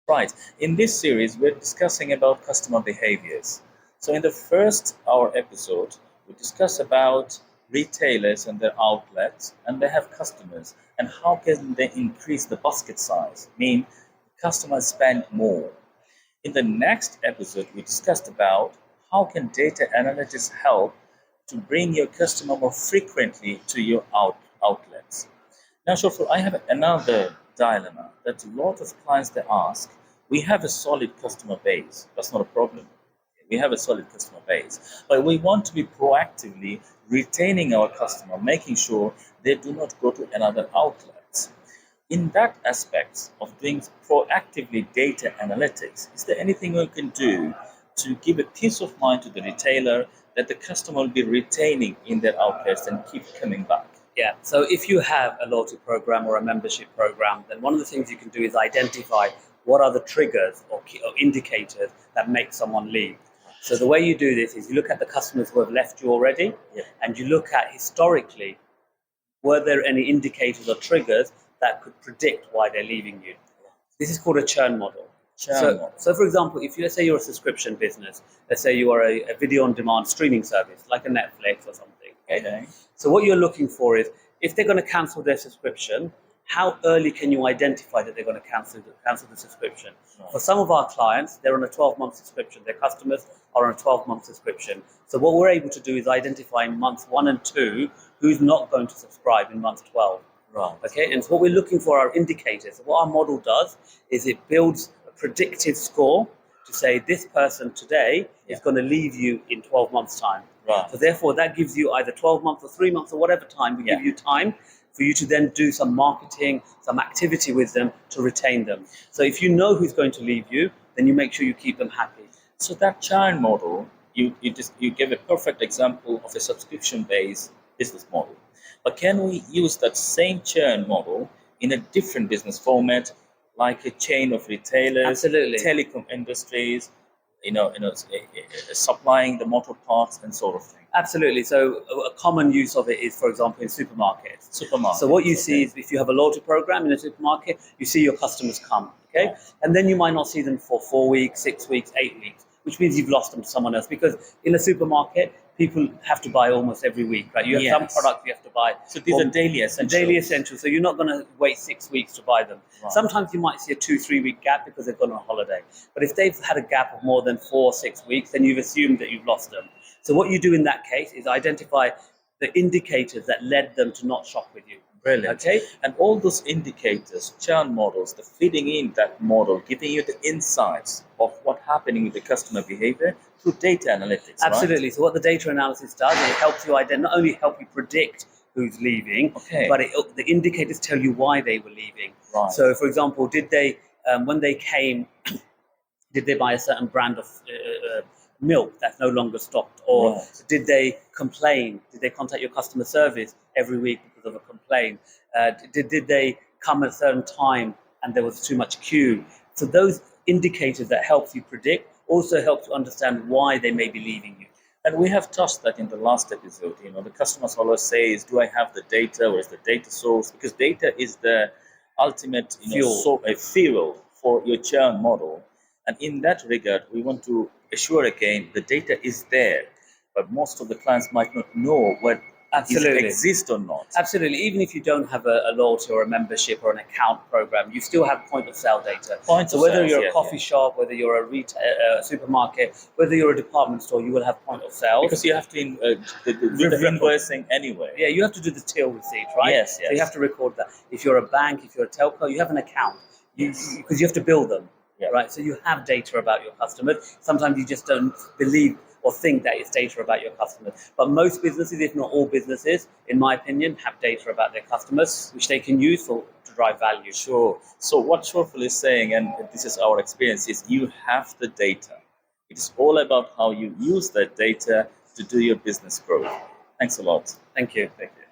Right. In this series, we're discussing about customer behaviors. So in the first our episode, we discuss about retailers and their outlets, and they have customers, and how can they increase the basket size? Mean customers spend more. In the next episode, we discussed about how can data analytics help to bring your customer more frequently to your outlets. Now, Shofar, I have another dilemma that a lot of clients they ask. We have a solid customer base. That's not a problem. We have a solid customer base, but we want to be proactively retaining our customer, making sure they do not go to another outlets. In that aspect of doing proactively data analytics, is there anything we can do to give a peace of mind to the retailer that the customer will be retaining in their outlets and keep coming back? Yeah, so if you have a loyalty program or a membership program, then one of the things you can do is identify what are the triggers or indicators that make someone leave. So the way you do this is you look at the customers who have left you already, and you look at historically, were there any indicators or triggers that could predict why they're leaving you? This is called a churn model. So for example, if let's say you're a subscription business, let's say you are a video on demand streaming service like a Netflix or something. Okay. So what you're looking for is if they're going to cancel their subscription, how early can you identify that they're going to cancel the subscription? Right. For some of our clients, they're on a 12-month subscription. Their customers are on a 12-month subscription. So what we're able to do is identify in months 1 and 2 who's not going to subscribe in month 12. Right. Okay. And so what we're looking for are indicators. What our model does is it builds a predictive score to say this person today is going to leave you in 12 months' time. Right. So therefore, that gives you either 12 months or 3 months or whatever time. We give you time for you to then do some marketing, some activity with them to retain them. So if you know who's going to leave you, then you make sure you keep them happy. So that churn model, you give a perfect example of a subscription-based business model. But can we use that same churn model in a different business format, like a chain of retailers, Absolutely. telecom industries, supplying the motor parts and sort of thing? Absolutely. So a common use of it is, for example, in supermarkets. So what you see is if you have a loyalty program in a supermarket, you see your customers come, okay? Yeah. And then you might not see them for 4 weeks, 6 weeks, 8 weeks, which means you've lost them to someone else. Because in a supermarket, people have to buy almost every week, right? You have some products you have to buy. So these are daily essentials. Daily essentials. So you're not going to wait 6 weeks to buy them. Right. Sometimes you might see a 2-3 week gap because they've gone on holiday. But if they've had a gap of more than 4 or 6 weeks, then you've assumed that you've lost them. So what you do in that case is identify the indicators that led them to not shop with you. Brilliant. Okay. And all those indicators, churn models, the feeding in that model, giving you the insights of what's happening with the customer behavior through data analytics. Absolutely. Right? So what the data analysis does, it helps you not only help you predict who's leaving, but the indicators tell you why they were leaving. Right. So for example, did they when they came, did they buy a certain brand of milk that's no longer stocked, or did they complain? Did they contact your customer service every week because of a complaint? Did they come at a certain time and there was too much queue? So those indicators that helps you predict also helps you understand why they may be leaving you. And we have touched that in the last episode. The customers always say, do I have the data? Where is the data source? Because data is the ultimate fuel for your churn model. And in that regard, we want to assure again the data is there, but most of the clients might not know what exists or not. Absolutely. Even if you don't have a loyalty or a membership or an account program, you still have point of sale data. So whether you're a coffee shop, whether you're a supermarket, whether you're a department store, you will have point of sale. Because you have to do the invoicing anyway. Yeah, you have to do the till receipt, right? Yes. So you have to record that. If you're a bank, if you're a telco, you have an account because you have to bill them. Yeah. Right, so you have data about your customers. Sometimes you just don't believe or think that it's data about your customers. But most businesses, if not all businesses, in my opinion, have data about their customers, which they can use to drive value. Sure. So what Shoreful is saying, and this is our experience, is you have the data. It is all about how you use that data to do your business growth. Thanks a lot. Thank you. Thank you.